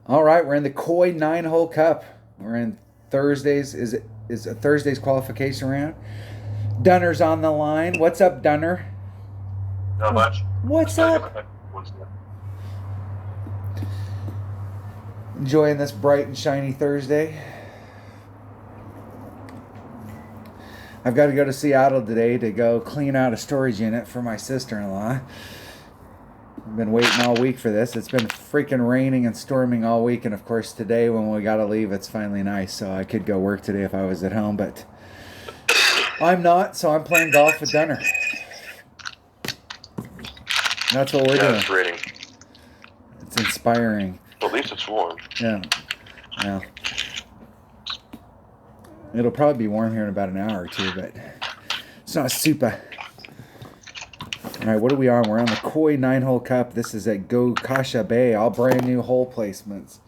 All right, we're in the Koi 9-hole Cup. We're in Thursdays. Is a Thursday's qualification round? Dunner's on the line. What's up, Dunner? Not much. What's Just gotta get up? my headphones in. Enjoying this bright and shiny Thursday. I've got to go to Seattle today to go clean out a storage unit for my sister-in-law. I've been waiting all week for this. It's been freaking raining and storming all week, and of course today when we got to leave, it's finally nice. So I could go work today if I was at home, but I'm not. So I'm playing golf with Dunner. That's what we're Yeah, doing. it's raining. It's inspiring. At least it's warm. Yeah. Yeah. It'll probably be warm here in about an hour or two, but it's not super. All right, what are we on? We're on the Koi 9-hole Cup. This is at Gokasha Bay. All brand new hole placements.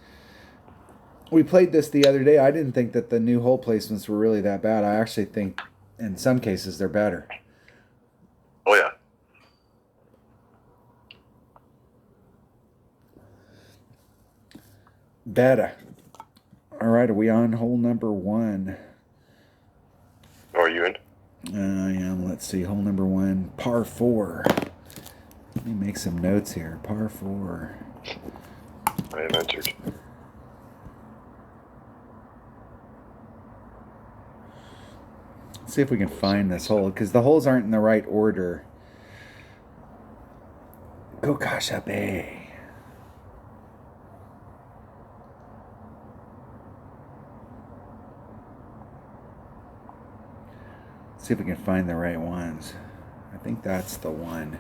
We played this the other day. I didn't think that the new hole placements were really that bad. I actually think in some cases they're better. Oh yeah. Better. All right, are we on hole number 1? Are you in? I am. Let's see. Hole number 1, par 4. Let me make some notes here. Par 4. I have entered. Let's see if we can find this hole, because the holes aren't in the right order. Gokasha Bay. See if we can find the right ones. I think that's the one.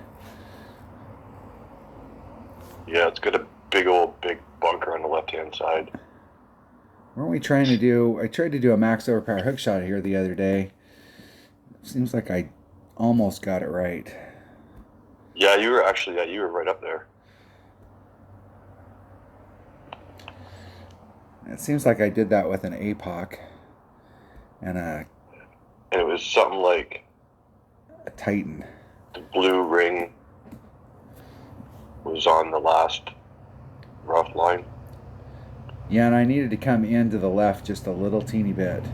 Yeah, it's got a big bunker on the left-hand side. Weren't we trying to do... I tried to do a max overpower hook shot here the other day. Seems like I almost got it right. Yeah, you were right up there. It seems like I did that with an APOC and a And it was something like Titan. the blue ring was on the last rough line. Yeah, and I needed to come in to the left just a little teeny bit.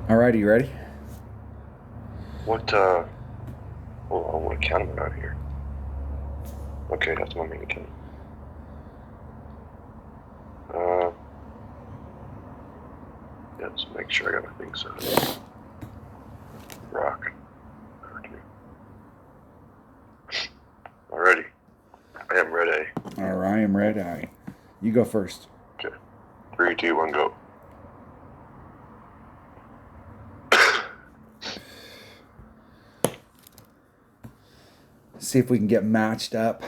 Alrighty, you ready? What, hold on, I want to count them out here. Okay, that's my main account. Yeah, let's make sure I got my things set. Rock. Alrighty. I am ready. Alright, I am ready. You go first. Okay. 3, 2, 1, go. See if we can get matched up.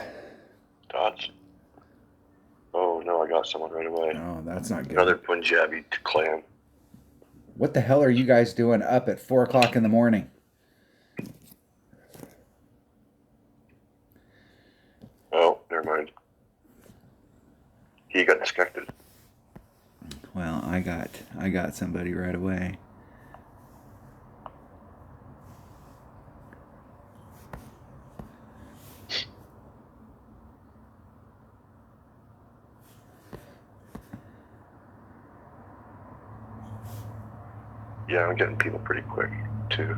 Dots. Oh no, I got someone right away. Oh, that's not good. Another Punjabi clan. What the hell are you guys doing up at 4 o'clock in the morning? Oh, never mind. He got disconnected. Well, I got somebody right away. Yeah, I'm getting people pretty quick too.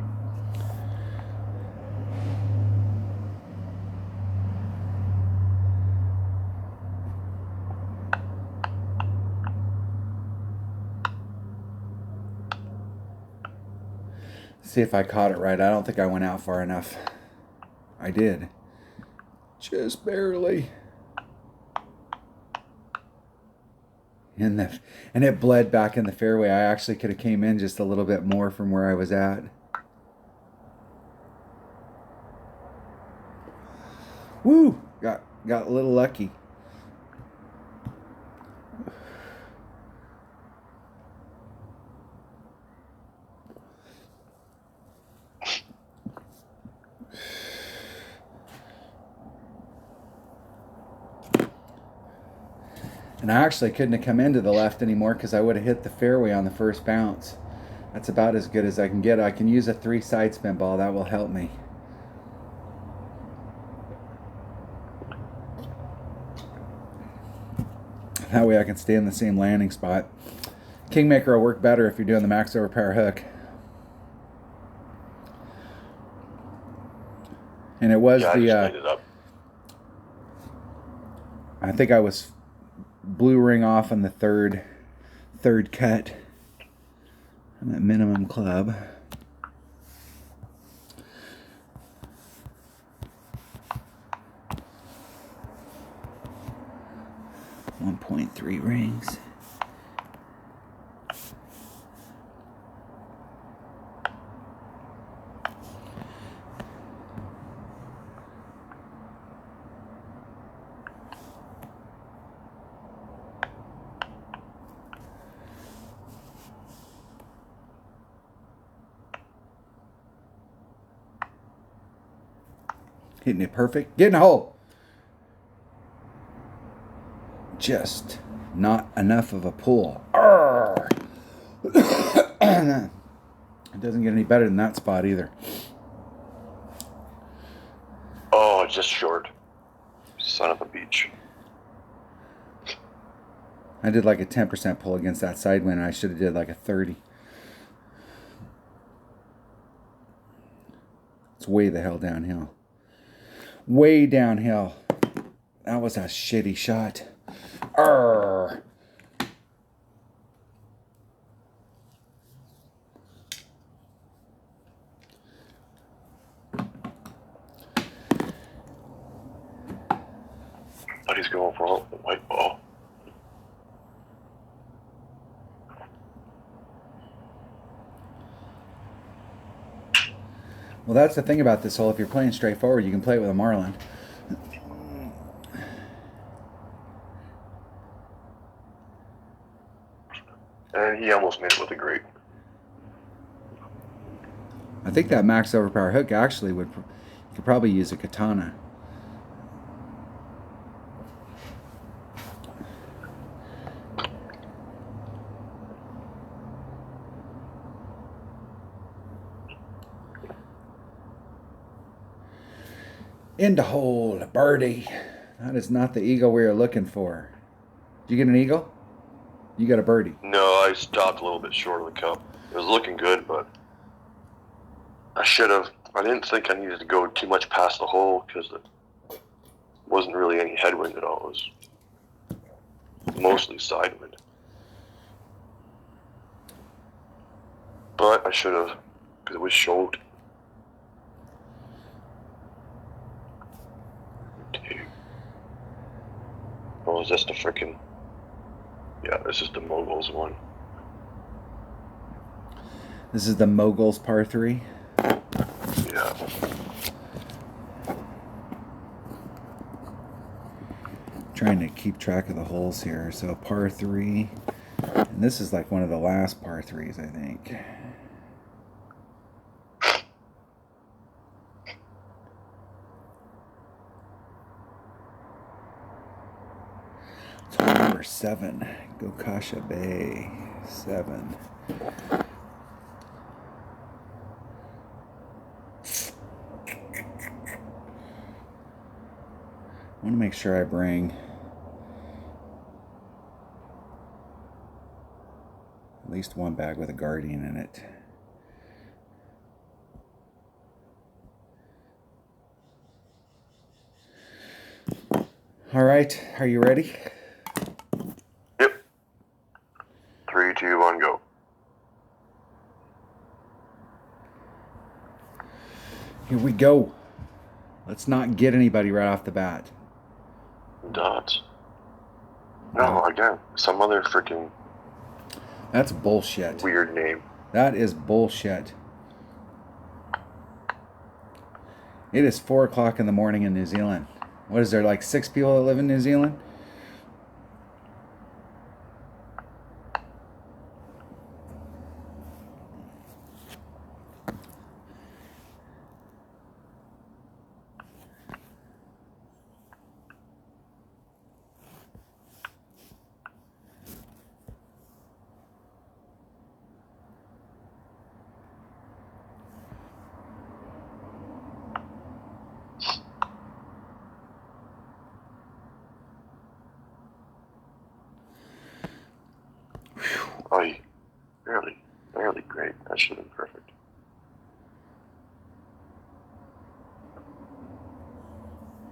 See if I caught it right. I don't think I went out far enough. I did. Just barely. And it bled back in the fairway. I actually could have came in just a little bit more from where I was at. Woo! Got a little lucky. And I actually couldn't have come into the left anymore because I would have hit the fairway on the first bounce. That's about as good as I can get. I can use a 3 side spin ball. That will help me. That way I can stay in the same landing spot. Kingmaker will work better if you're doing the max overpower hook. And it was Yeah, I the, just laid it up. I think I was blue ring off on the third cut. I'm at minimum club. .3 rings. Hitting it perfect. Get in the hole. Just not enough of a pull. It doesn't get any better than that spot either. Oh, just short. Son of a beach. I did like a 10% pull against that side wind. I should have did like a 30. It's way the hell downhill. Way downhill. That was a shitty shot. Arrgh. But he's going for a white ball. Well, that's the thing about this hole. If you're playing straightforward, you can play it with a marlin. And he almost made it with a grape. I think that max overpower hook actually would, you could probably use a katana. In the hole, birdie. That is not the eagle we are looking for. Did you get an eagle? You got a birdie. No, I stopped a little bit short of the cup. It was looking good, but I should have. I didn't think I needed to go too much past the hole because it wasn't really any headwind at all. It was mostly side wind. But I should have, because it was short. Okay. Oh, is this the frickin'... Yeah, this is the Moguls one. This is the Moguls par 3. Yeah. Trying to keep track of the holes here. So par 3. And this is like one of the last par 3s, I think. It's hole number 7. Gokasha Bay. 7. I want to make sure I bring at least one bag with a Guardian in it. All right, are you ready? Yep. 3, 2, 1, go. Here we go. Let's not get anybody right off the bat. Dots. No, again, some other freaking That's bullshit. weird name. That is bullshit. It is 4 o'clock in the morning in New Zealand. What is there, like 6 people that live in New Zealand? Oh, barely great. That should have been perfect.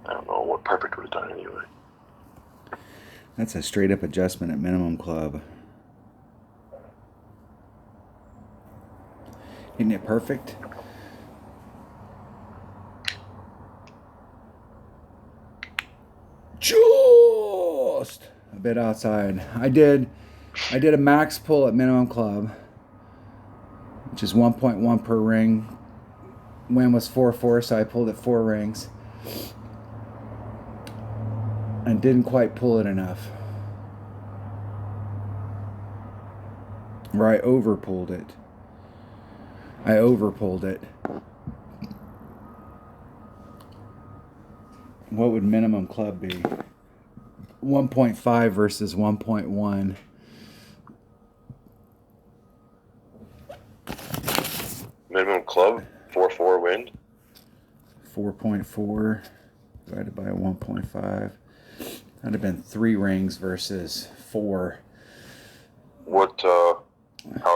I don't know what perfect would have done anyway. That's a straight up adjustment at minimum club. Isn't it perfect? Just a bit outside. I did a max pull at minimum club, which is 1.1 per ring. Wind was 4/4, so I pulled it 4 rings. And didn't quite pull it enough. Or I over pulled it. What would minimum club be? 1.5 versus 1.1. Minimum club, 4/4 wind. 4.4 divided by 1.5. That'd have been 3 rings versus 4. What power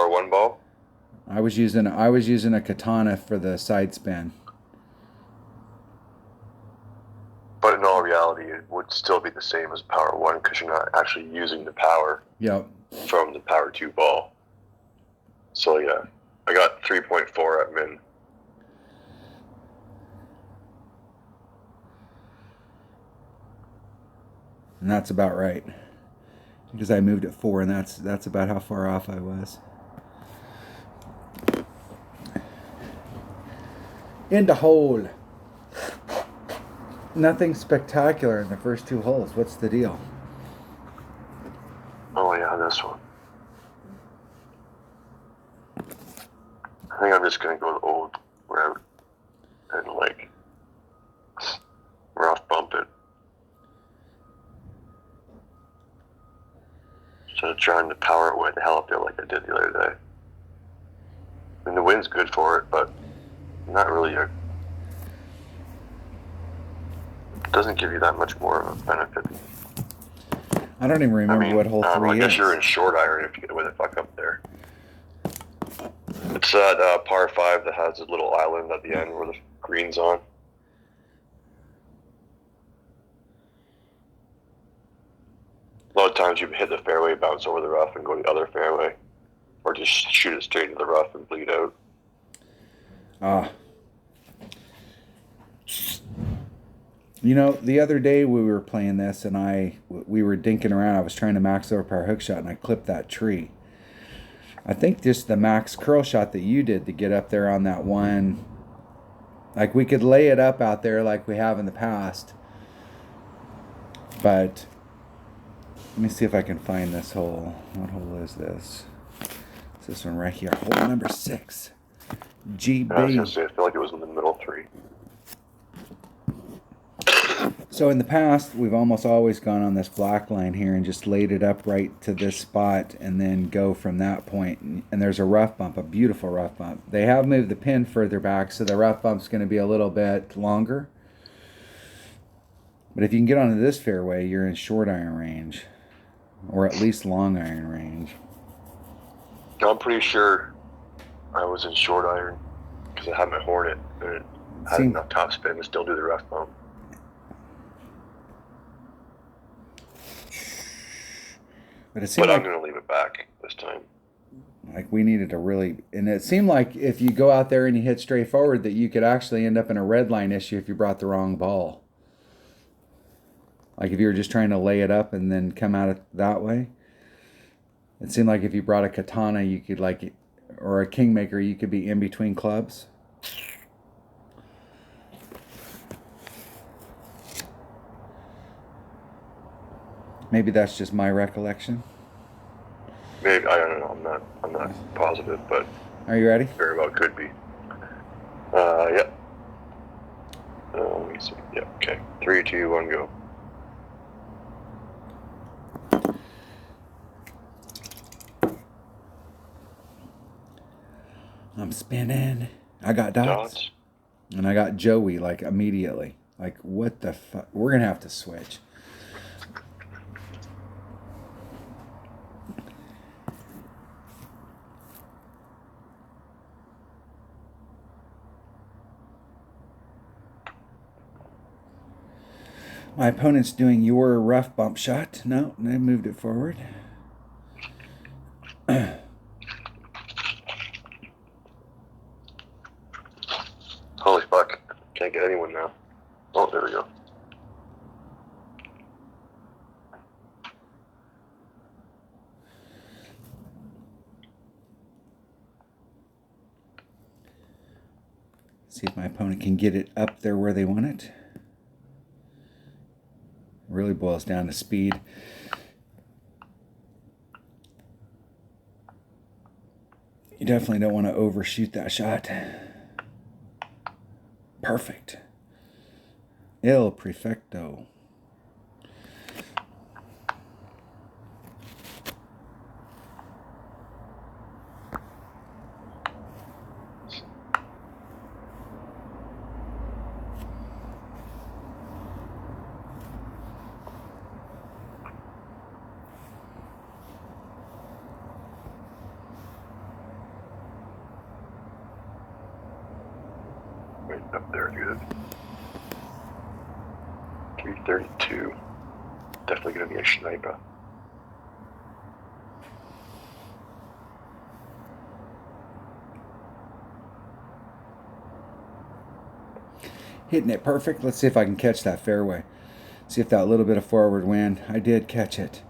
1 ball? I was using a katana for the side spin. But in all reality, it would still be the same as power 1 because you're not actually using the power Yep. from the power 2 ball. So yeah, I got 3.4 at min. And that's about right. Because I moved at 4, and that's about how far off I was. Into hole. Nothing spectacular in the first 2 holes. What's the deal? Oh yeah, this one. I think I'm just gonna go the old route and like rough bump it instead of trying to power it way the hell up there like I did the other day. I mean, the wind's good for it, but not really it doesn't give you that much more of a benefit. I don't even remember what hole 3 I guess is. you're in short iron if you get away the fuck up there. It's that par 5 that has a little island at the end where the green's on. A lot of times you hit the fairway, bounce over the rough, and go the other fairway. Or just shoot it straight into the rough and bleed out. You know, the other day we were playing this, and we were dinking around. I was trying to max overpower hook shot, and I clipped that tree. I think just the max curl shot that you did to get up there on that one, like we could lay it up out there like we have in the past. But let me see if I can find this hole. What hole is this? It's this one right here. Hole number 6. GB. I was going to say, I feel like it was in the middle 3. So in the past, we've almost always gone on this black line here and just laid it up right to this spot and then go from that point. And there's a rough bump, a beautiful rough bump. They have moved the pin further back, so the rough bump's going to be a little bit longer. But if you can get onto this fairway, you're in short iron range, or at least long iron range. I'm pretty sure I was in short iron because I had my Hornet and it had enough top spin to still do the rough bump. But I'm going to leave it back this time. Like we needed to really, and it seemed like if you go out there and you hit straight forward that you could actually end up in a red line issue if you brought the wrong ball. Like if you were just trying to lay it up and then come at it that way. It seemed like if you brought a katana, you could or a kingmaker, you could be in between clubs. Maybe that's just my recollection. Maybe, I don't know. I'm not positive, but are you ready? Very well could be. Yeah. Let me see. Yeah. Okay. 3, 2, 1, go. I'm spinning. I got dots. And I got Joey immediately. What the fuck? We're gonna have to switch. My opponent's doing your rough bump shot. No, they moved it forward. Holy fuck. Can't get anyone now. Oh, there we go. See if my opponent can get it up there where they want it. Really boils down to speed. You definitely don't want to overshoot that shot. Perfect. Il perfecto. Right up there, good. 332. Definitely gonna be a sniper. Hitting it perfect. Let's see if I can catch that fairway. See if that little bit of forward wind. I did catch it.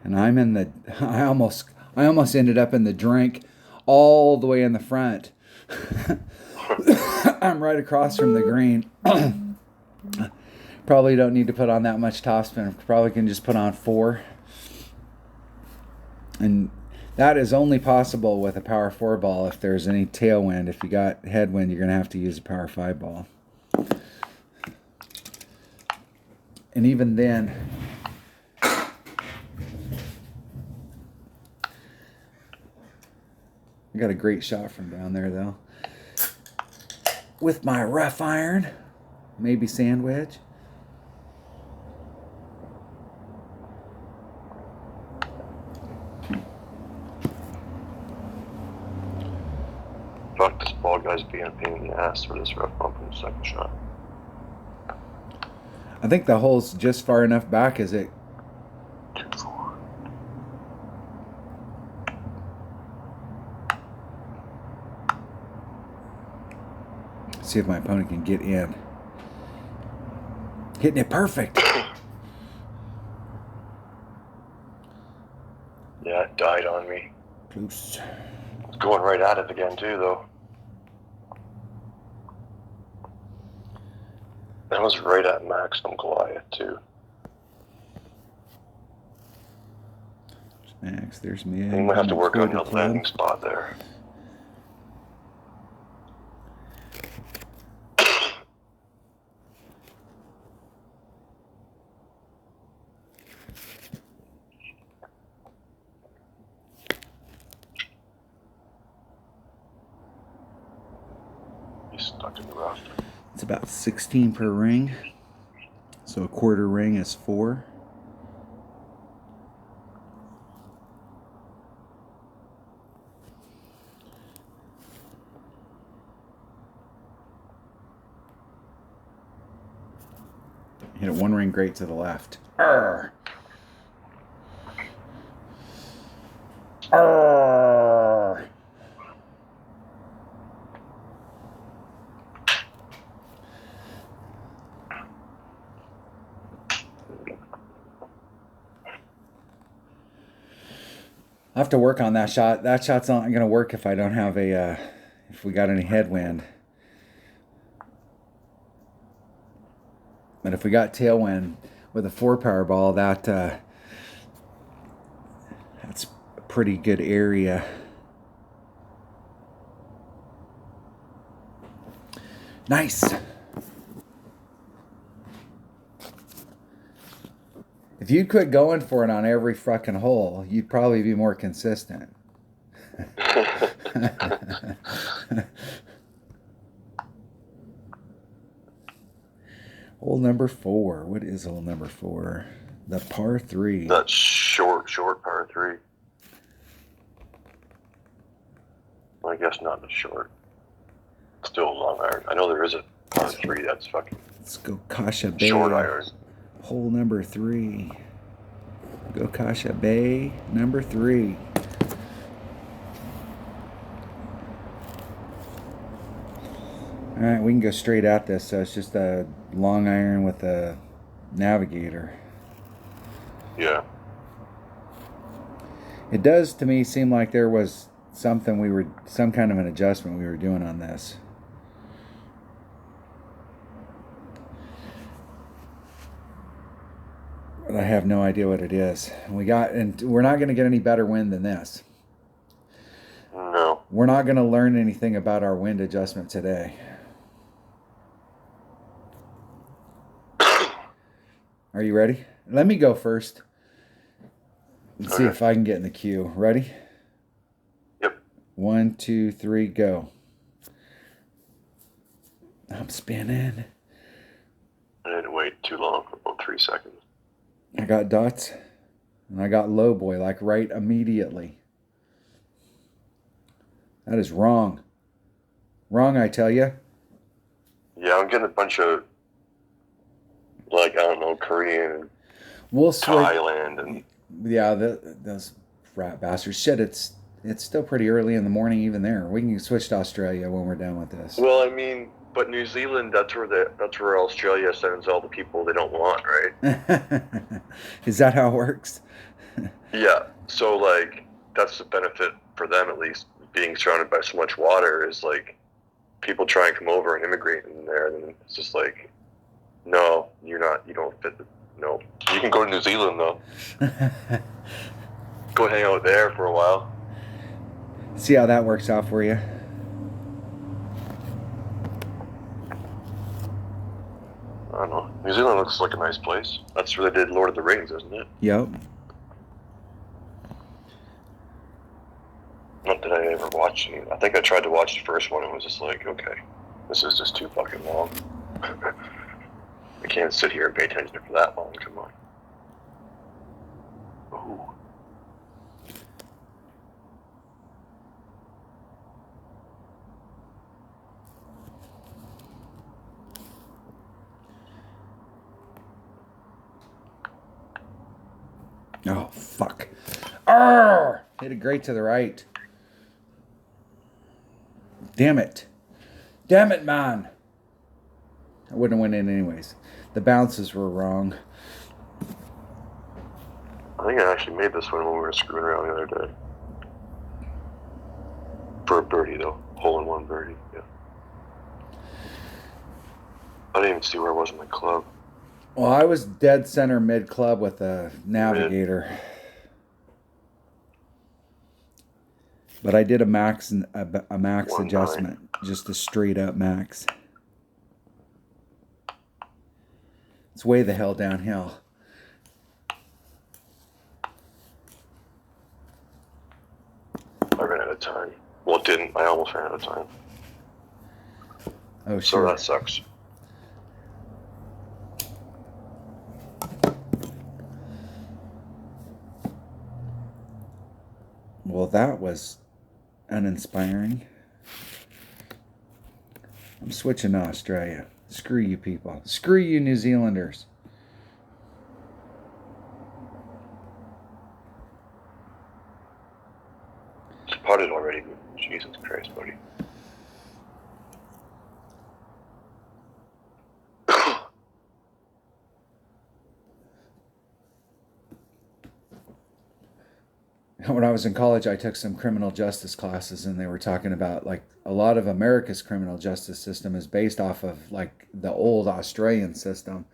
And I'm in the. I almost ended up in the drink, all the way in the front. I'm right across from the green. Probably don't need to put on that much topspin. Probably can just put on 4. And that is only possible with a power 4 ball if there's any tailwind. If you got headwind, you're going to have to use a power 5 ball. And even then, I got a great shot from down there though. With my rough iron, maybe sand wedge. Fuck, this ball guy's being a pain in the ass for this rough bump in the second shot. I think the hole's just far enough back as it. 2-4. See if my opponent can get in. Hitting it perfect. Yeah, it died on me. Close. It's going right at it again too, though. That was right at maximum Goliath too. Max, there's me. You might have to work on the landing spot there. He's stuck in the rough. It's about 16 per ring. So a quarter ring is 4. Hit it 1 ring great to the left. Arr! Arr! I have to work on that shot. That shot's not going to work if I don't have a, if we got any headwind. But if we got tailwind with a 4 power ball, that's a pretty good area. Nice. If you'd quit going for it on every fucking hole, you'd probably be more consistent. Hole number 4. What is hole number 4? The par 3. That short par 3. I guess not the short. Still a long iron. I know there is a par on 3. That's fucking Let's go Kasha Bay. short iron. Hole number 3. Go Kasha Bay, number 3. All right, we can go straight at this. So it's just a long iron with a navigator. Yeah. It does to me seem like there was some kind of an adjustment we were doing on this. But I have no idea what it is. And we're not going to get any better wind than this. No. We're not going to learn anything about our wind adjustment today. Are you ready? Let me go first. Let's see if I can get in the queue. Ready? Yep. 1, 2, 3, go. I'm spinning. I didn't wait too long, about 3 seconds. I got dots, and I got low boy, like right immediately. That is wrong. Wrong, I tell you. Yeah, I'm getting a bunch of, like, I don't know, Korean, We'll switch. Thailand, and Yeah, those rat bastards. Shit, it's still pretty early in the morning even there. We can switch to Australia when we're done with this. well, I mean, but New Zealand, that's where Australia sends all the people they don't want, right? Is that how it works? Yeah. So, like, that's the benefit for them, at least, being surrounded by so much water, is like people try and come over and immigrate in there, and it's just like, no, you don't fit no. You can go to New Zealand though. Go hang out there for a while. See how that works out for you. I don't know. New Zealand looks like a nice place. That's where they did Lord of the Rings, isn't it? Yep. Not that I ever watched any. I think I tried to watch the first one and was just like, okay, this is just too fucking long. I can't sit here and pay attention for that long. Come on. Ooh. Oh, fuck. Arrgh! Hit it great to the right. Damn it. Damn it, man. I wouldn't have went in anyways. The bounces were wrong. I think I actually made this one when we were screwing around the other day. For a birdie, though. Hole-in-one birdie, yeah. I didn't even see where I was in my club. Well, I was dead center mid club with a navigator. But I did a max adjustment. Just a straight up max. It's way the hell downhill. I ran out of time. Well, it didn't. I almost ran out of time. Oh, So sure. that sucks. Well, that was uninspiring. I'm switching to Australia. Screw you people. Screw you New Zealanders. It's putted already. Jesus Christ, buddy. When I was in college, I took some criminal justice classes, and they were talking about like a lot of America's criminal justice system is based off of like the old Australian system.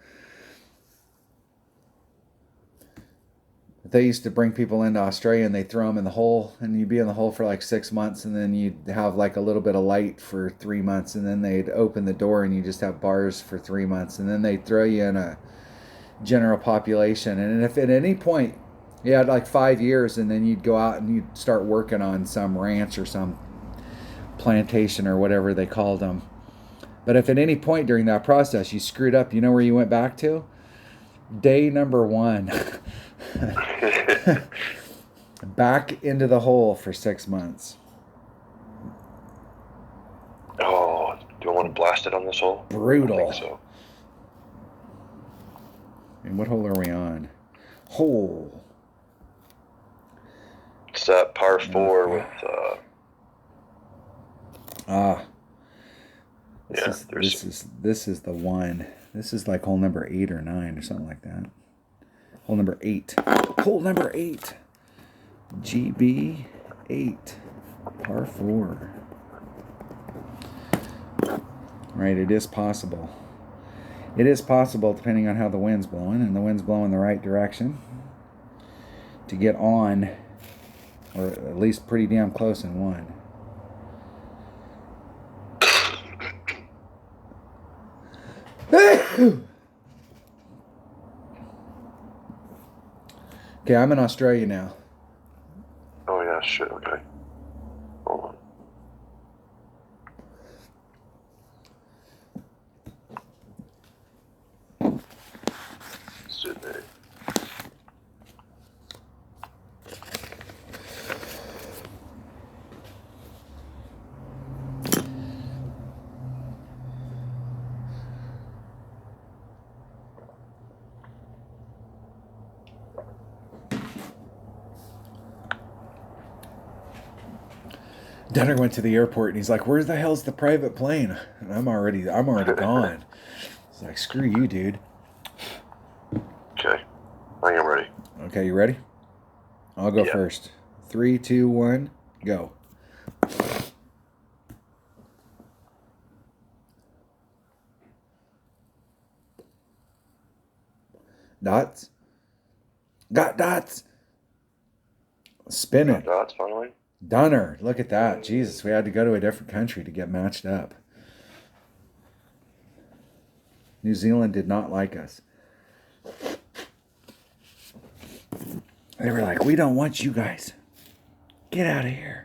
They used to bring people into Australia and they throw them in the hole, and you'd be in the hole for like 6 months, and then you'd have like a little bit of light for 3 months, and then they'd open the door and you just have bars for 3 months, and then they'd throw you in a general population. And if at any point you had like 5 years, and then you'd go out and you'd start working on some ranch or some plantation or whatever they called them. But if at any point during that process you screwed up, you know where you went back to? Day number 1. Back into the hole for 6 months. Oh, do I want to blasted on this hole? Brutal. I think so. And what hole are we on? Hole. It's that par 4 with. This is the one. This is like hole number 8 or 9 or something like that. Hole number 8. Hole number 8. GB 8. Par 4. Right, it is possible. It is possible, depending on how the wind's blowing, and the wind's blowing the right direction, to get on, or at least pretty damn close in one. Okay, I'm in Australia now. Oh yeah, shit, okay. Hold on. Sydney. Dunner went to the airport and he's like, "Where the hell's the private plane?" And I'm already gone. He's like, "Screw you, dude." Okay, I think I'm ready. Okay, you ready? I'll go first. 3, 2, 1, go. Dots. Got dots. Spinning. Got dots finally. Dunner, look at that. Jesus, we had to go to a different country to get matched up. New Zealand did not like us. They were like, "We don't want you guys. Get out of here."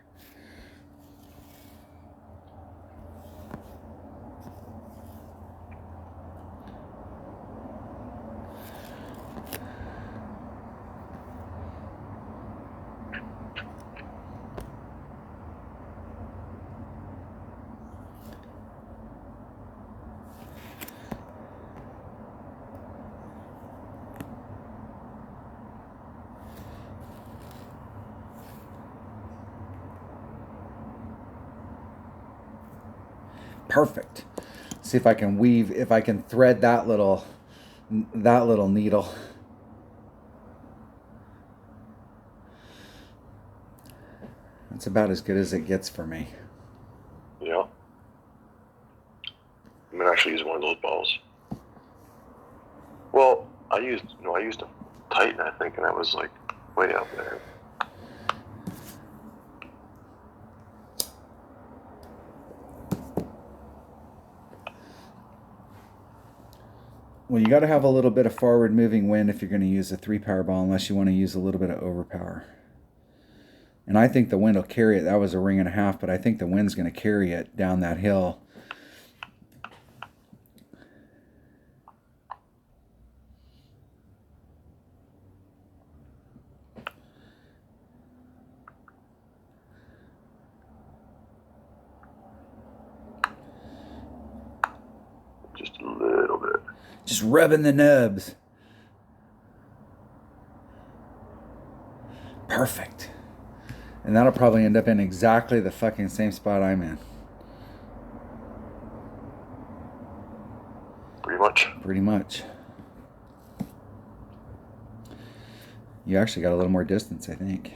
Perfect. See if I can weave, if I can thread that little needle. That's about as good as it gets for me. Yeah. I'm gonna actually use one of those balls. Well, I used a Titan, I think, and that was like way out there. Well, you got to have a little bit of forward moving wind if you're going to use a 3-power ball, unless you want to use a little bit of overpower. And I think the wind will carry it. That was a 1.5 rings, but I think the wind's going to carry it down that hill. Just a little bit. Just rubbing the nubs. Perfect. And that'll probably end up in exactly the fucking same spot I'm in. Pretty much. Pretty much. You actually got a little more distance, I think.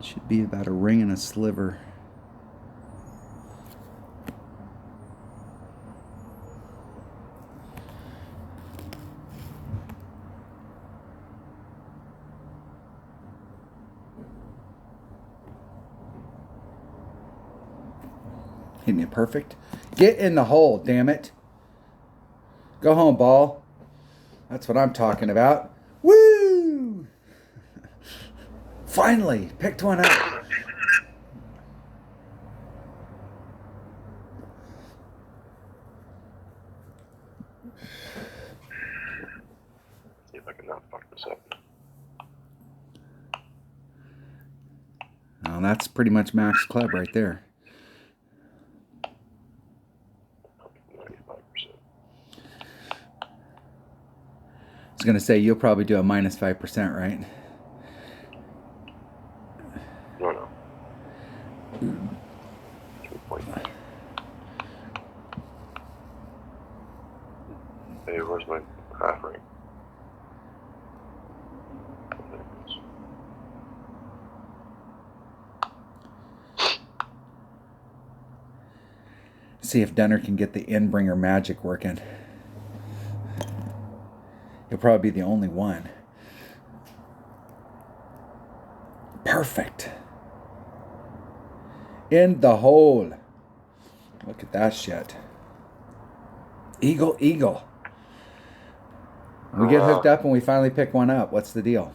Should be about a ring and a sliver. Hitting it perfect. Get in the hole, damn it. Go home, ball. That's what I'm talking about. Woo! Finally, picked one up. that's pretty much max club right there. 95%. I was gonna say you'll probably do a minus 5%, right? No. 2.9. Hey, where's my half ring? There it is. See if Dunner can get the Endbringer magic working. He'll probably be the only one. Perfect. In the hole. Look at that shit. Eagle, eagle. We get hooked up and we finally pick one up. What's the deal?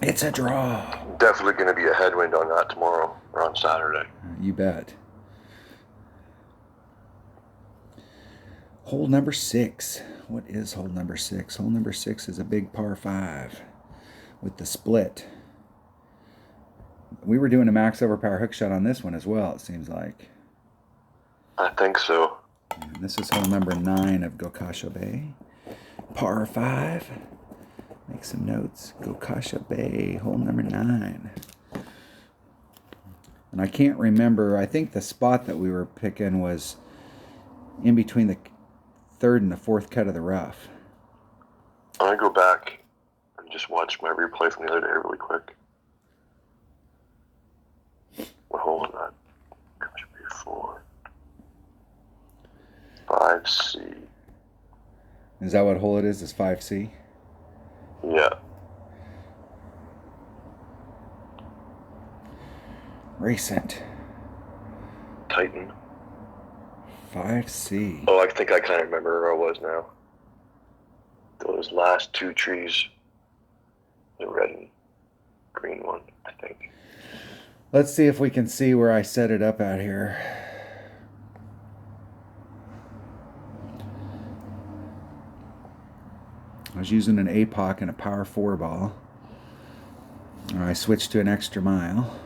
It's a draw. Definitely going to be a headwind on that tomorrow or on Saturday. You bet. Hole number 6. What is hole number 6? Hole number 6 is a big par 5 with the split. We were doing a max overpower hook shot on this one as well, it seems like. I think so. And this is hole number 9 of Gokasha Bay. Par 5. Make some notes. Gokasha Bay, hole number 9. And I can't remember. I think the spot that we were picking was in between the 3rd and the 4th cut of the rough. I'm going to go back and just watch my replay from the other day really quick. What hole is that? Gosh, be 4. 5C. Is that what hole it is? Is 5C? Yeah. Recent. Titan. 5C. Oh, I think I kind of remember where I was now. Those last 2 trees. The red and green one, I think. Let's see if we can see where I set it up out here. I was using an APOC and a power 4 ball. I switched to an extra mile.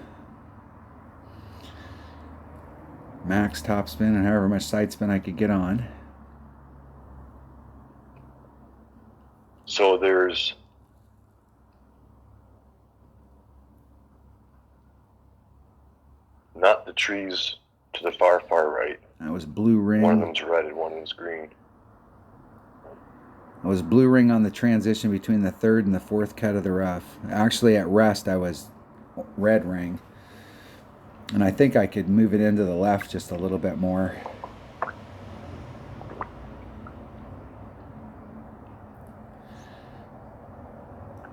Max top spin and however much side spin I could get on. So there's not the trees to the far right. That was blue ring. One of them's red and one of them's green. I was blue ring on the transition between the 3rd and the 4th cut of the rough. Actually, at rest, I was red ring. And I think I could move it into the left just a little bit more.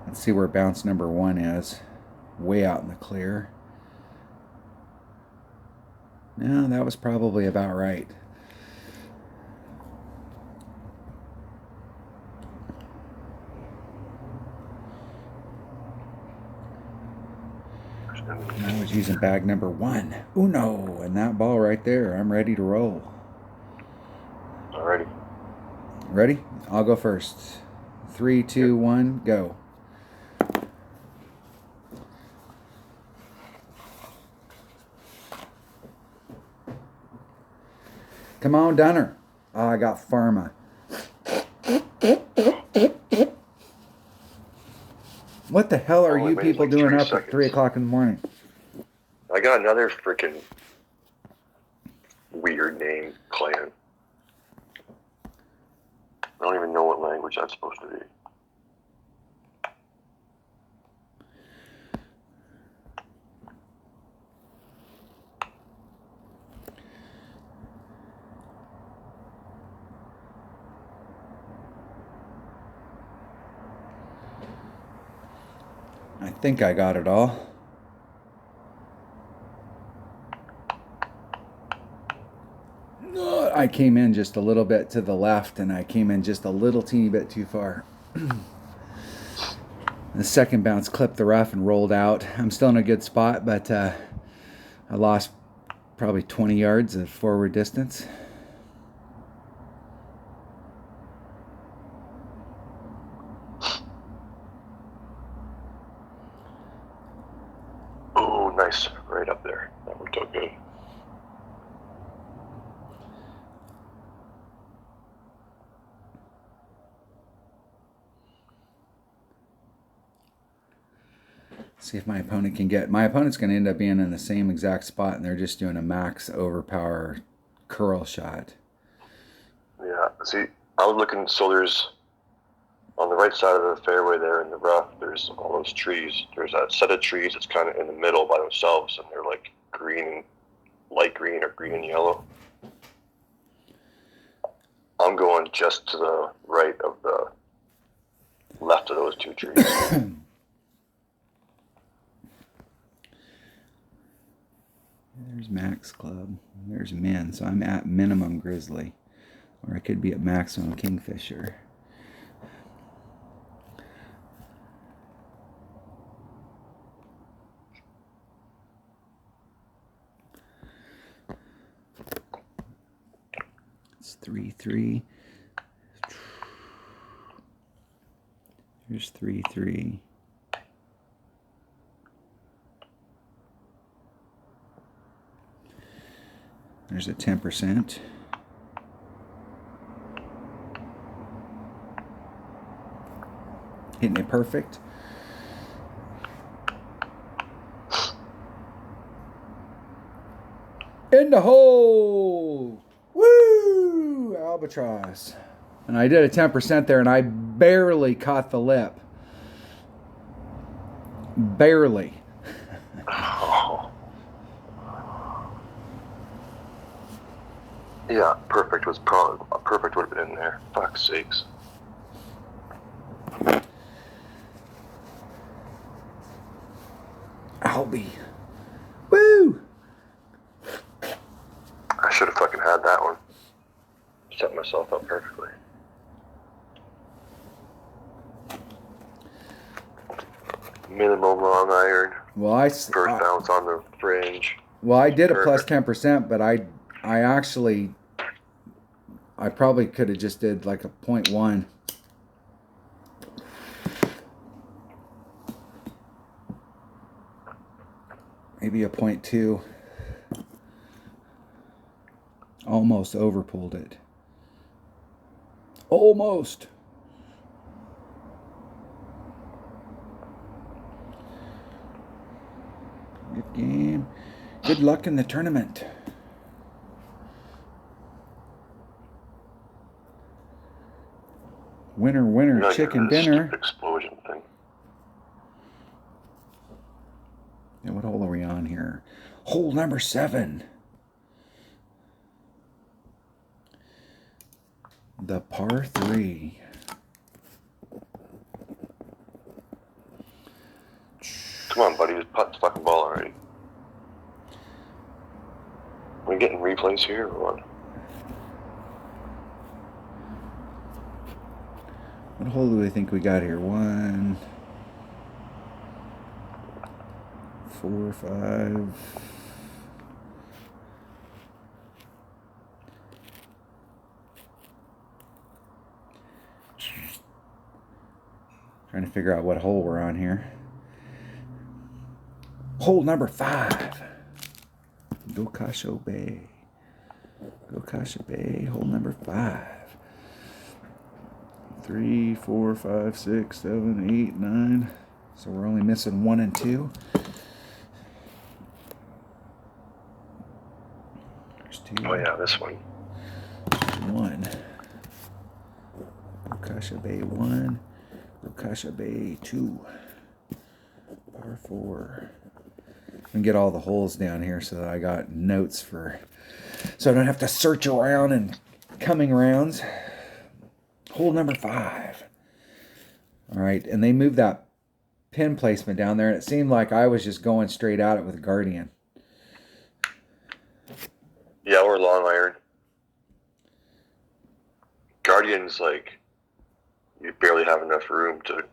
Let's see where bounce number 1 is. Way out in the clear. No, that was probably about right. I was using bag number 1. Uno, and that ball right there. I'm ready to roll. Alrighty. Ready? I'll go first. 3, 2, 1, go. Come on, Dunner. Oh, I got Pharma. What the hell are Only you made people like doing 3 up seconds. at 3 o'clock in the morning? I got another freaking weird name clan. I don't even know what language that's supposed to be. I think I got it all. I came in just a little bit to the left, and I came in just a little teeny bit too far. The second bounce clipped the rough and rolled out. I'm still in a good spot, but I lost probably 20 yards of forward distance. nice, right up there. That worked out good. See if my opponent can get. My opponent's going to end up being in the same exact spot, and they're just doing a max overpower curl shot. Yeah, see, I was looking, so there's, on the right side of the fairway there in the rough, there's all those trees. There's that set of trees that's kind of in the middle by themselves, and they're like green, light green or green and yellow. I'm going just to the right of the left of those two trees. There's max club. There's min, so I'm at minimum grizzly. Or I could be at maximum kingfisher. It's 3-3. Here's 3-3. There's a 10%. Hitting it perfect. In the hole! Woo! Albatross. And I did a 10% there, and I barely caught the lip. Barely. Yeah, perfect was probably, perfect would have been in there. Fuck's sakes. Albie. Woo! I should have fucking had that one. Set myself up perfectly. Minimum long iron. Well, First bounce on the fringe. Well, I did a plus 10%, but I actually, I probably could have just did like a 0.1. Maybe a 0.2. Almost overpulled it. Almost. Good game. Good luck in the tournament. Winner, winner, chicken dinner. Explosion thing. And what hole are we on here? Hole number 7. The par 3. Come on, buddy. Just putt the fucking ball already. Are we getting replays here or what? What hole do we think we got here? 1, 4, 5. Trying to figure out what hole we're on here. Hole number 5. Gokasho Bay. Gokasha Bay, hole number 5. 3, 4, 5, 6, 7, 8, 9. So we're only missing 1 and 2. There's 2. Oh yeah, this one. 1. Gokasha Bay 1. Gokasha Bay 2. Par 4. And get all the holes down here so that I got notes for, so I don't have to search around in coming rounds. Hole number 5. All right, and they moved that pin placement down there, and it seemed like I was just going straight at it with Guardian. Yeah, we're long iron. Guardian's like, you barely have enough room to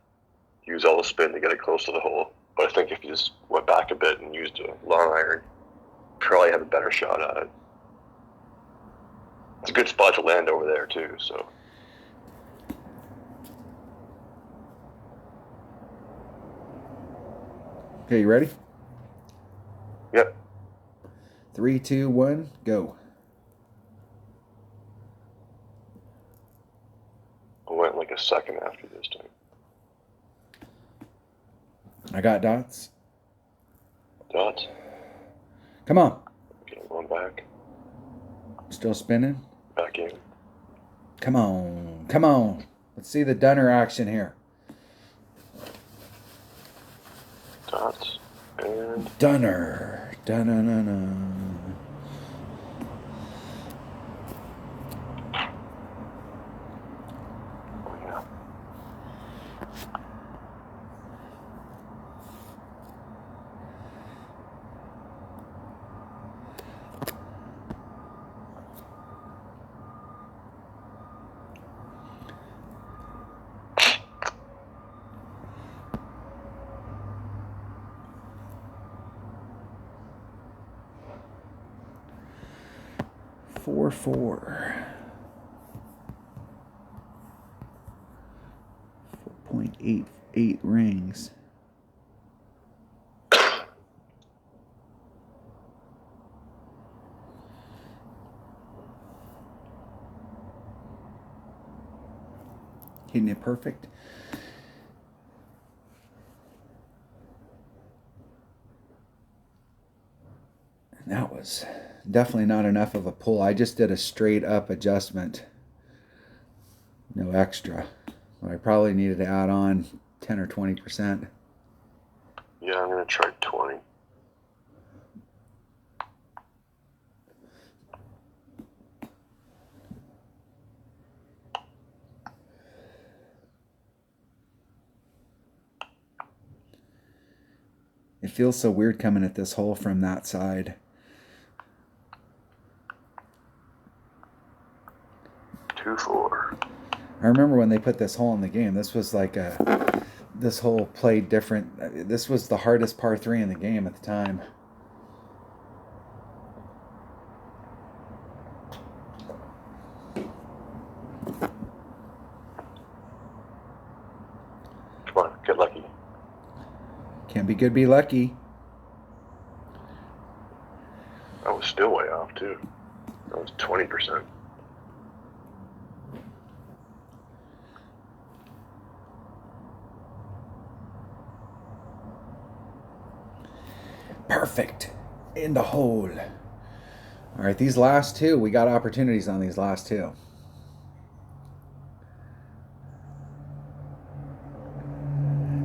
use all the spin to get it close to the hole. But I think if you just went back a bit and used a long iron, probably have a better shot at it. It's a good spot to land over there too, so. Okay, you ready? Yep. 3, 2, 1, go. I went like a second after this time. I got dots. Dots. Come on. Okay, I'm going back. Still spinning. Back in. Come on. Come on. Let's see the Dunner action here. Dots. And Dunner. Dun-na-na-na. oh yeah. Four, 4.88 rings. Hitting it perfect. And that was definitely not enough of a pull. I just did a straight up adjustment. No extra. I probably needed to add on 10 or 20%. Yeah, I'm gonna try 20. It feels so weird coming at this hole from that side. 2-4. I remember when they put this hole in the game. This was like this hole played different. This was the hardest par 3 in the game at the time. Come on, get lucky. Can't be good, be lucky. I was still way off too. That was 20%. Perfect. In the hole. All right, these last two, we got opportunities on these last two.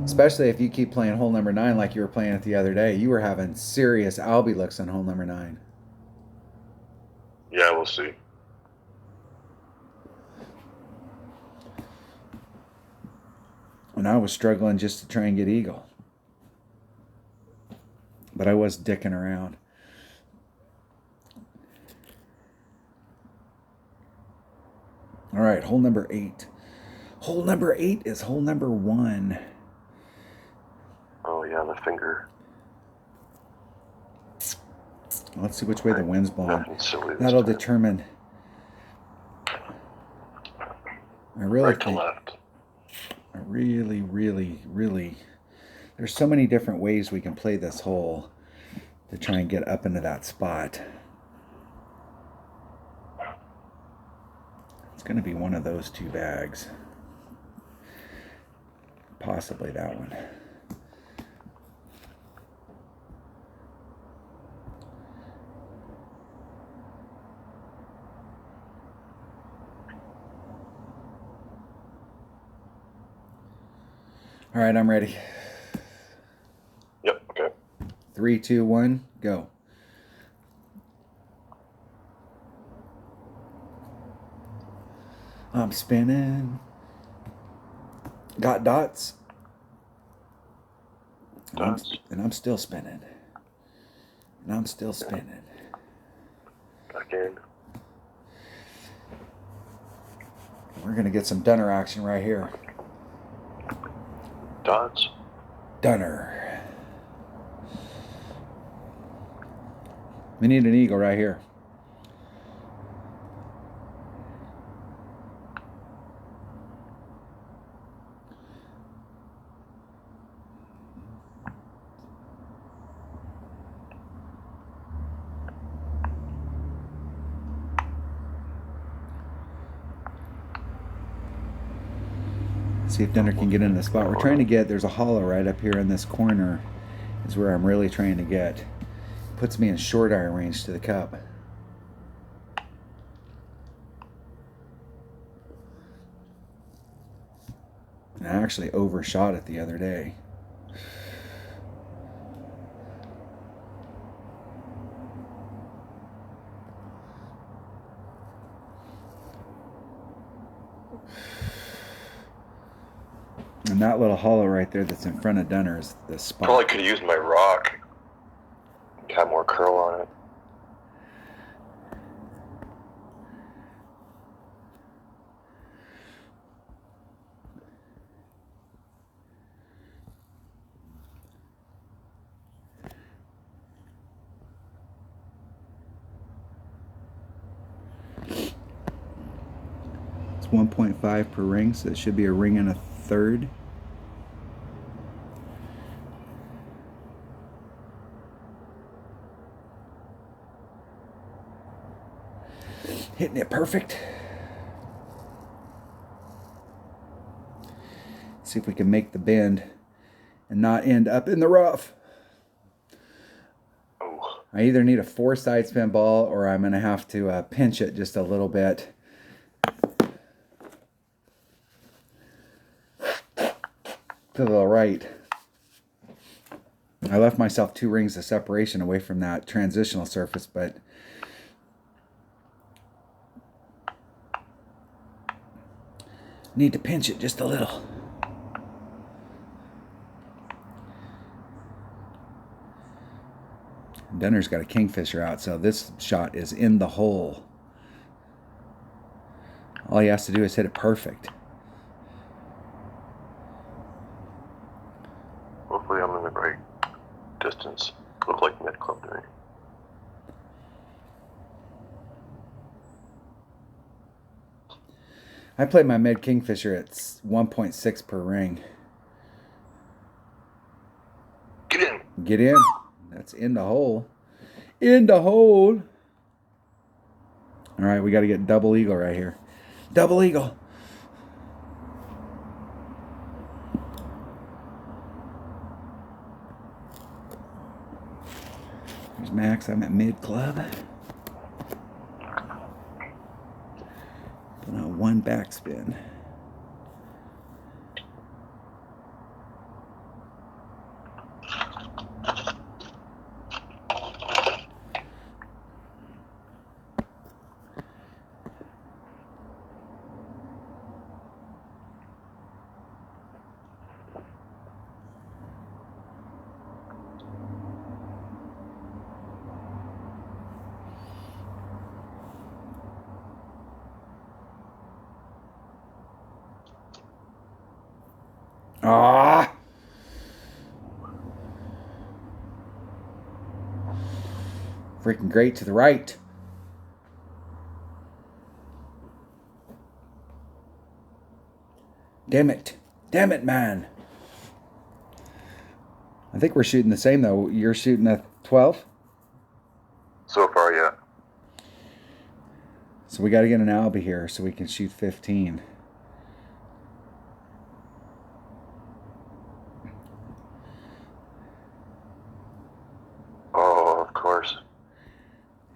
Especially if you keep playing hole number 9 like you were playing it the other day. You were having serious Albie looks on hole number 9. Yeah, we'll see. And I was struggling just to try and get eagle. But I was dicking around. All right, hole number 8. Hole number 8 is hole number 1. Oh yeah, the finger. Let's see which way the wind's blowing. Nothing silly this That'll time. determine. I really Right to think. left. I really. There's so many different ways we can play this hole to try and get up into that spot. It's going to be one of those two bags. Possibly that one. All right, I'm ready. Yep, okay. 3, 2, 1, go. I'm spinning. Got dots. Dots. And I'm still spinning. And I'm still spinning. Back in. We're going to get some Dunner action right here. Dots. Dunner. We need an eagle right here. See if Dinner can get in the spot. We're trying to get, there's a hollow right up here in this corner is where I'm really trying to get. Puts me in short iron range to the cup. And I actually overshot it the other day. And that little hollow right there that's in front of Dunner is the spot. Probably could have used my rock. Got more curl on it. It's 1.5 per ring, so it should be a ring and a third. Hitting it perfect. See if we can make the bend and not end up in the rough. Oh. I either need a 4-side spin ball or I'm going to have to pinch it just a little bit. To the right. I left myself 2 rings of separation away from that transitional surface, but need to pinch it just a little. Dunner's got a kingfisher out, so this shot is in the hole. All he has to do is hit it perfect. Hopefully I'm in the right distance. Look like mid club to me. I played my mid kingfisher at 1.6 per ring. Get in. Get in. That's in the hole. In the hole. All right, we got to get double eagle right here. Double eagle. There's Max. I'm at mid club. Put on 1 backspin. Ah! Freaking great to the right. Damn it. Damn it, man. I think we're shooting the same, though. You're shooting a 12? So far, yeah. So we got to get an Albie here so we can shoot 15. Oh, of course.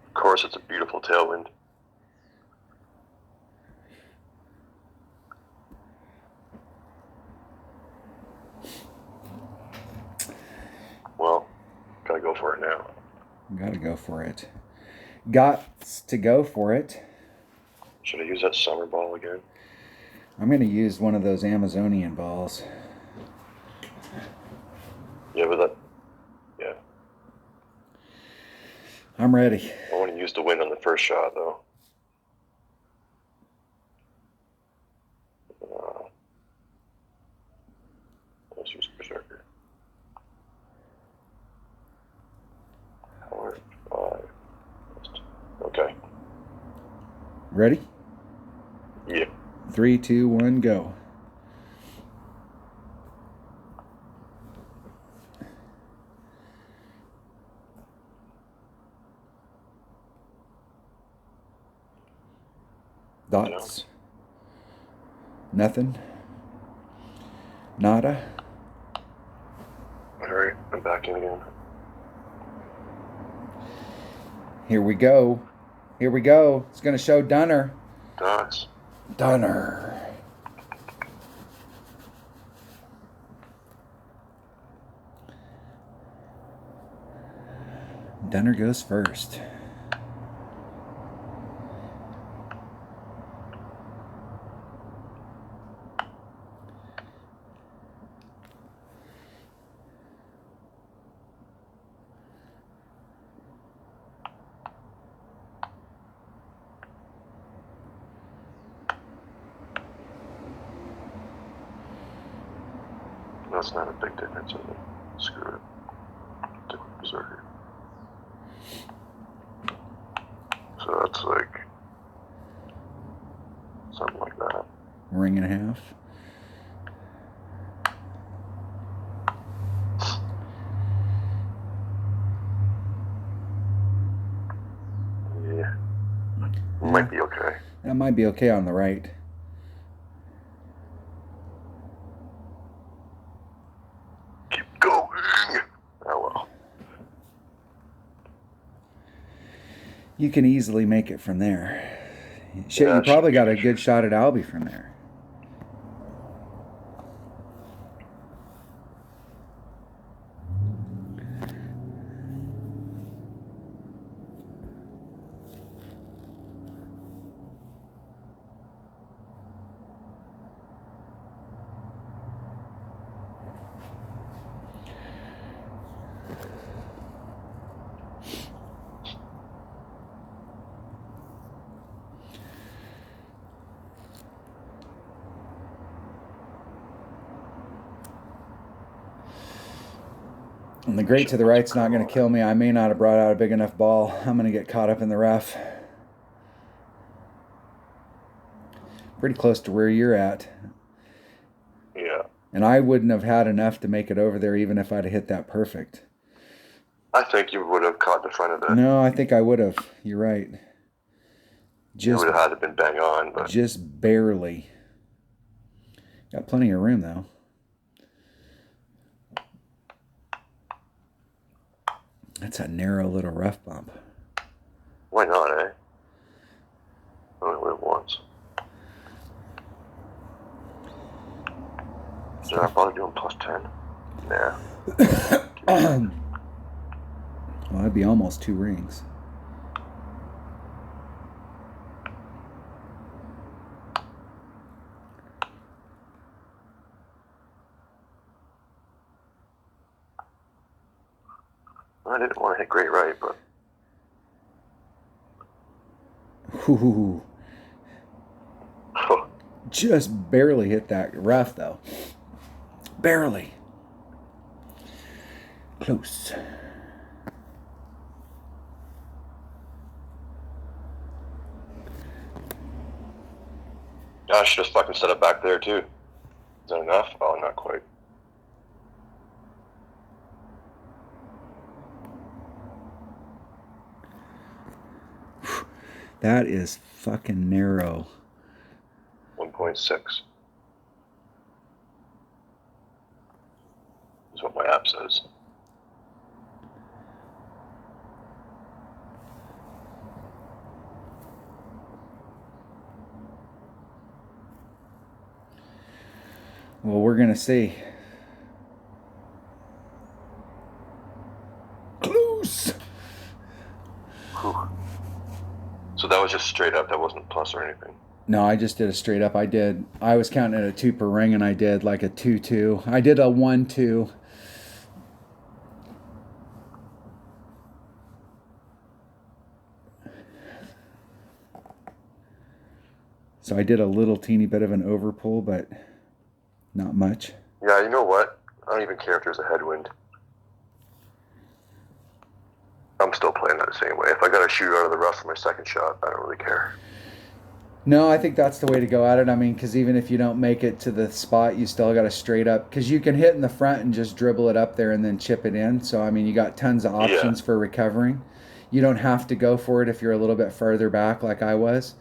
Of course, it's a beautiful tailwind. Well, gotta go for it now. Got to go for it. Got to go for it. Should I use that summer ball again? I'm going to use one of those Amazonian balls. Yeah, but that. Yeah. I'm ready. I want to use the wind on the first shot, though. Let's use Berserker. 4, 5. Okay. Ready? Yeah. 3, 2, 1, go. Dots. Nothing. Nada. Alright, I'm back in again. Here we go. Here we go. It's going to show Dunner. Does. Dunner. Dunner goes first. That's not a big difference, is it? Screw it. Stick with Berserker. So that's like something like that. Ring and a half. Yeah. Might be okay. That might be okay on the right. Keep going. Oh well. You can easily make it from there. Shit, Yeah, you probably should got be a good shot at Albie from there. And the great to the right's not going to kill me. I may not have brought out a big enough ball. I'm going to get caught up in the rough. Pretty close to where you're at. Yeah. And I wouldn't have had enough to make it over there even if I'd have hit that perfect. I think you would have caught the front of it. No, I think I would have. You're right. You would have had to been bang on, but just barely. Got plenty of room though. That's a narrow little rough bump. why not, eh? Only live once. Should I bother doing plus 10? Nah. Well, that'd be almost 2 rings. I didn't want to hit great right, but Ooh. Just barely hit that rough though. Barely. Close. I should have fucking set it back there too. Is that enough? Oh, not quite. That is fucking narrow. 1.6 is what my app says. Well, we're gonna see. Close. Whew. So that was just straight up. That wasn't plus or anything. No, I just did a straight up. I was counting at a 2 per ring, and I did like a 2-2. I did a 1-2. So I did a little teeny bit of an overpull, but not much. Yeah, you know what? I don't even care if there's a headwind. I'm still playing that the same way. If I got to shoot out of the rough for my second shot, I don't really care. No, I think that's the way to go at it. I mean, because even if you don't make it to the spot, you still got to straight up. Because you can hit in the front and just dribble it up there and then chip it in. So, I mean, you got tons of options for recovering. You don't have to go for it if you're a little bit further back like I was.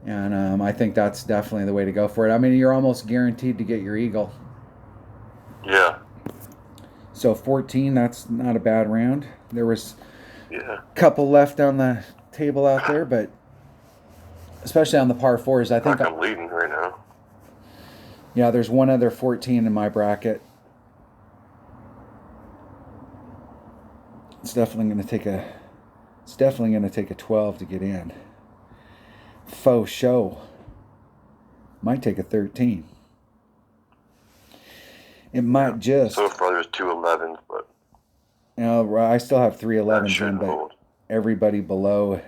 And I think that's definitely the way to go for it. I mean, you're almost guaranteed to get your eagle. Yeah. So 14, that's not a bad round. There was Yeah. a couple left on the table out there, but especially on the par fours, I think. I'm leading right now. Yeah, there's one other 14 in my bracket. It's definitely going to take a 12 to get in. Faux show. Might take a 13. It might just. So far, there's 2 11s, but. You know, I still have 3 11s in, but hold. everybody below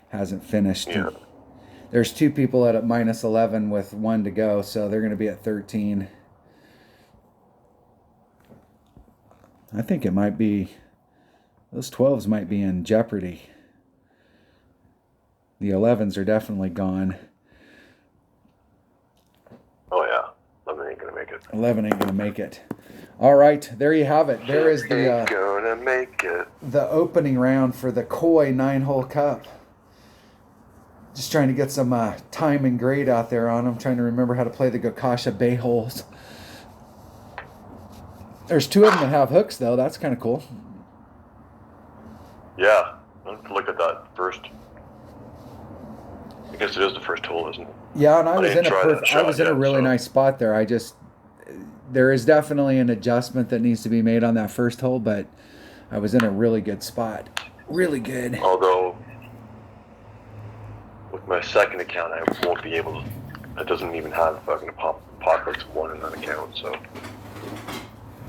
hasn't finished. Yeah. There's 2 people at minus 11 with 1 to go, so they're going to be at 13. I think it might be. Those 12s might be in jeopardy. The 11s are definitely gone. Oh, yeah. 11 ain't going to make it. 11 ain't going to make it. All right, there you have it. There is Ain't gonna make it. The opening round for the Koi 9-hole Cup. Just trying to get some time and grade out there on them. Trying to remember how to play the Gokasha Bay holes. There's 2 of them that have hooks, though. That's kind of cool. Yeah. Let's look at that first. I guess it is the first hole, isn't it? Yeah, and I was in a really nice spot there. There is definitely an adjustment that needs to be made on that first hole, but I was in a really good spot. Really good. Although, with my second account, I won't be able to. It doesn't even have fucking Apocalypse 1 in that account, so.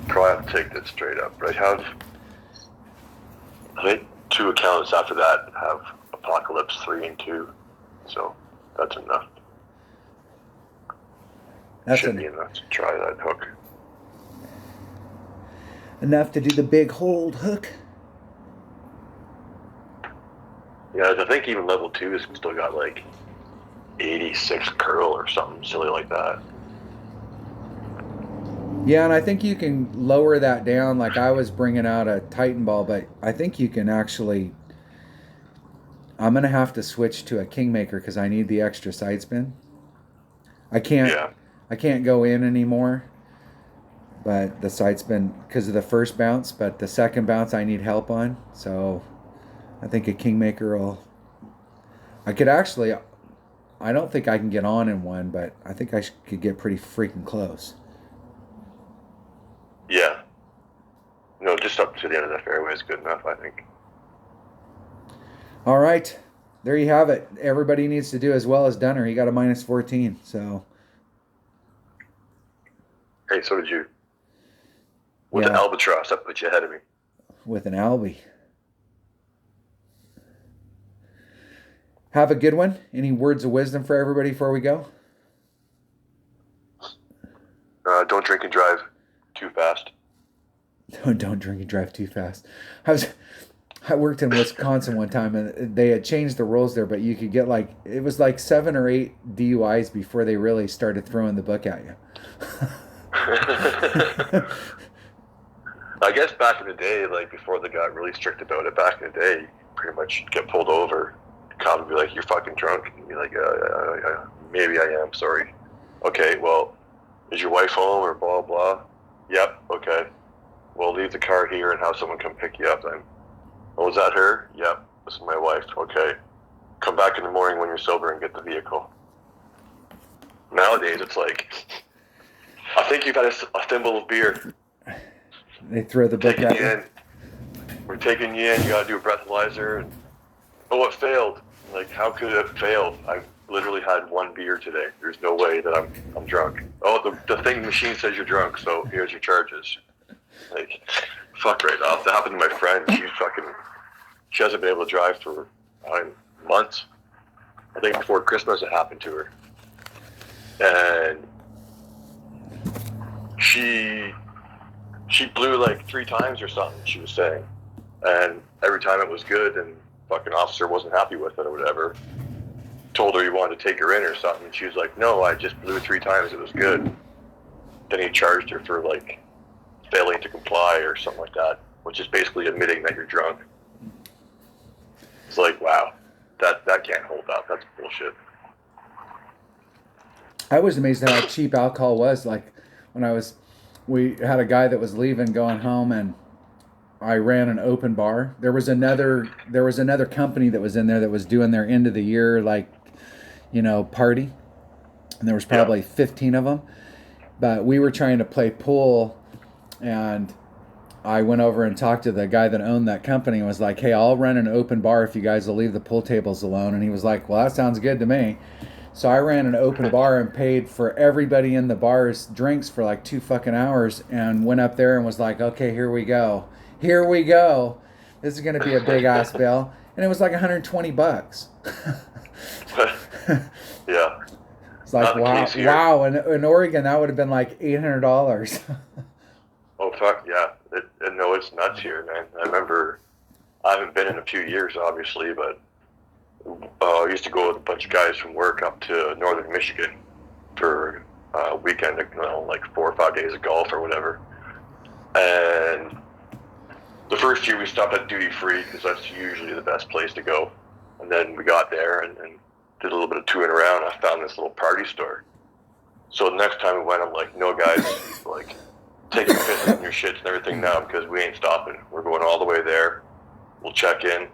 Probably have to take that straight up. But I think 2 accounts after that have Apocalypse 3 and 2, so that's enough. Should be enough to try that hook. Enough to do the big hold hook. Yeah, I think even level 2 has still got like 86 curl or something silly like that. Yeah, and I think you can lower that down. Like I was bringing out a Titan ball, but I think you can actually. I'm gonna have to switch to a Kingmaker because I need the extra side spin. I can't go in anymore. But the side spin because of the first bounce, but the second bounce I need help on. So I think a Kingmaker will. I could actually. I don't think I can get on in one, but I think I could get pretty freaking close. Yeah. No, just up to the end of the fairway is good enough, I think. All right. There you have it. Everybody needs to do as well as Dunner. He got a minus 14, so. Hey, so did you. With an Albatross, that put you ahead of me. With an Albie. Have a good one. Any words of wisdom for everybody before we go? Don't drink and drive too fast. Don't drink and drive too fast. I worked in Wisconsin one time, and they had changed the rules there, but you could get it was like 7 or 8 DUIs before they really started throwing the book at you. I guess back in the day, before they got really strict about it, back in the day, you pretty much get pulled over. The cop would be like, "You're fucking drunk." And you'd be like, "Maybe I am, sorry." "Okay, well, is your wife home or blah, blah?" "Yep, okay. Well, leave the car here and have someone come pick you up then." "Oh, is that her?" "Yep, this is my wife." "Okay. Come back in the morning when you're sober and get the vehicle." Nowadays, it's like, "I think you've had a thimble of beer." They throw the book at you. We're taking you in. You got to do a breathalyzer. And, "Oh, it failed." Like, how could it fail? I've literally had 1 beer today. There's no way that I'm drunk. "Oh, the thing machine says you're drunk, so here's your charges." Like, fuck right off. That happened to my friend. She hasn't been able to drive for months. I think before Christmas it happened to her. And she blew 3 times or something, she was saying. And every time it was good, and fucking officer wasn't happy with it or whatever. Told her he wanted to take her in or something. She was like, "No, I just blew 3 times, it was good." Then he charged her for failing to comply or something like that, which is basically admitting that you're drunk. It's like, wow, that can't hold up. That's bullshit. I was amazed at how cheap alcohol was. When I was we had a guy that was leaving, going home, and I ran an open bar. There was another company that was in there that was doing their end of the year, like, party, and there was Yeah. probably 15 of them. But we were trying to play pool, and I went over and talked to the guy that owned that company and was like, "Hey, I'll run an open bar if you guys will leave the pool tables alone." And he was like, "Well, that sounds good to me." So I ran an open bar and paid for everybody in the bar's drinks for like 2 fucking hours, and went up there and was like, "Okay, here we go. Here we go. This is going to be a big ass bill." And it was like $120. Yeah. It's like, Not the wow, case here. wow. In Oregon, that would have been like $800. Oh fuck yeah! No, it's nuts here, man. I remember I haven't been in a few years, obviously, but I used to go with a bunch of guys from work up to northern Michigan for a weekend, like 4 or 5 days of golf or whatever. And the first year we stopped at duty free because that's usually the best place to go. And then we got there and did a little bit of touring around. I found this little party store. So the next time we went, I'm like, "No, guys, like, take your pisses and your shits and everything now because we ain't stopping. We're going all the way there. We'll check in,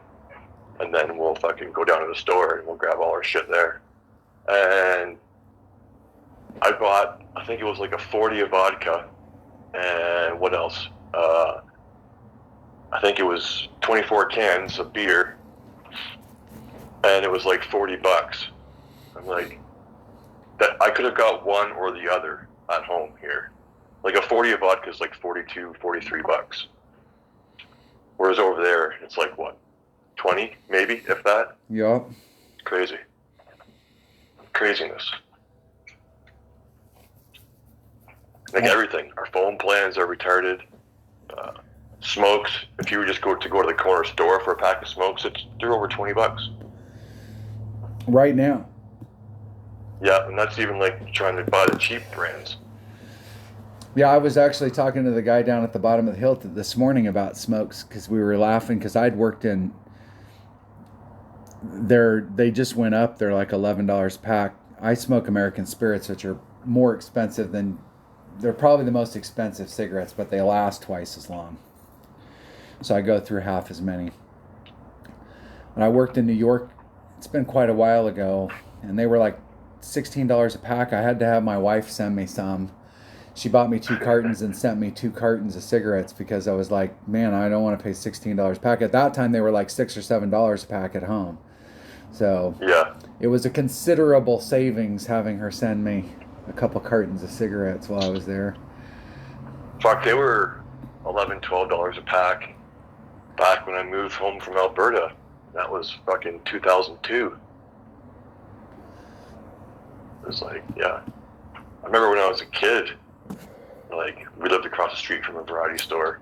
and then we'll fucking go down to the store and we'll grab all our shit there." And I bought, I think it was like a 40 of vodka, and what else? I think it was 24 cans of beer, and it was like $40. I'm like, that I could have got one or the other at home here. Like a 40 of vodka is like 42, $43. Whereas over there, it's like what, 20 maybe, if that. Yup. Crazy. Craziness. Like everything. Our phone plans are retarded. Smokes. If you were just go to the corner store for a pack of smokes, they're over $20. Right now. Yeah, and that's even like trying to buy the cheap brands. Yeah, I was actually talking to the guy down at the bottom of the hill this morning about smokes, because we were laughing because I'd worked in there. They just went up. They're like $11 a pack. I smoke American Spirits, which are more expensive than, they're probably the most expensive cigarettes, but they last twice as long. So I go through half as many. When I worked in New York, it's been quite a while ago, and they were like $16 a pack. I had to have my wife send me some. She bought me 2 cartons and sent me 2 cartons of cigarettes because I was like, man, I don't want to pay $16 a pack. At that time, they were like $6 or $7 a pack at home. So Yeah. it was a considerable savings having her send me a couple cartons of cigarettes while I was there. Fuck, they were $11, $12 a pack back when I moved home from Alberta. That was fucking 2002. It was like, yeah. I remember when I was a kid, like, we lived across the street from a variety store,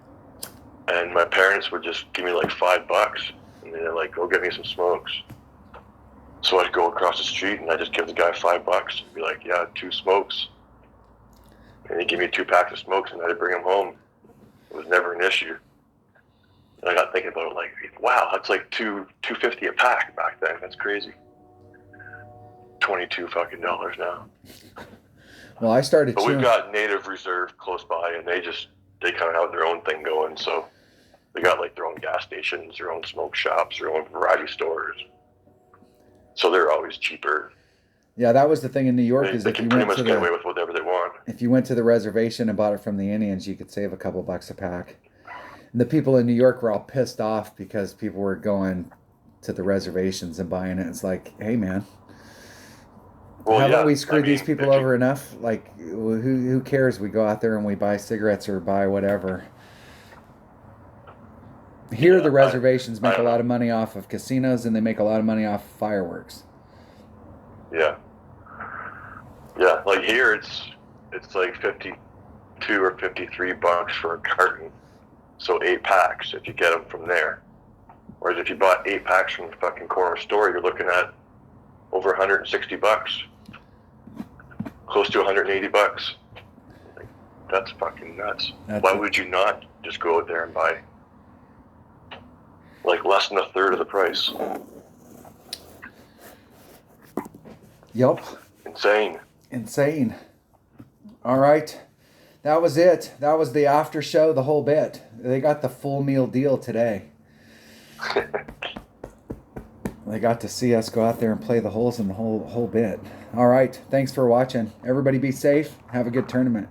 and my parents would just give me like $5, and they're like, "Go get me some smokes." So I'd go across the street and I'd just give the guy $5 and be like, "Yeah, 2 smokes." And he'd give me 2 packs of smokes and I'd bring them home. It was never an issue. And I got thinking about it, like, wow, that's like $2.50 a pack back then. That's crazy. $22 fucking dollars now. Well, I started But we've chewing. got Native Reserve close by, and they kind of have their own thing going. So they got like their own gas stations, their own smoke shops, their own variety stores. So they're always cheaper. Yeah, that was the thing in New York, is They if can you pretty went to much get away the with whatever they want. if you went to the reservation and bought it from the Indians, you could save a couple bucks a pack. And the people in New York were all pissed off because people were going to the reservations and buying it. It's like, hey man, Well, haven't yeah, we screwed I mean, these people over enough? Like, who cares? We go out there and we buy cigarettes or buy whatever. Here, Yeah, the reservations make I a lot of money off of casinos, and they make a lot of money off fireworks. Yeah. Yeah, like here it's like 52 or $53 for a carton. So 8 packs if you get them from there. Whereas if you bought 8 packs from the fucking corner store, you're looking at over $160. Close to $180. Like, that's fucking nuts. Why would you not just go out there and buy like less than a third of the price? Yep. Insane. Insane. All right. that was it. That was the after show, the whole bit. They got the full meal deal today. They got to see us go out there and play the holes in the whole bit. All right. Thanks for watching. Everybody be safe. Have a good tournament.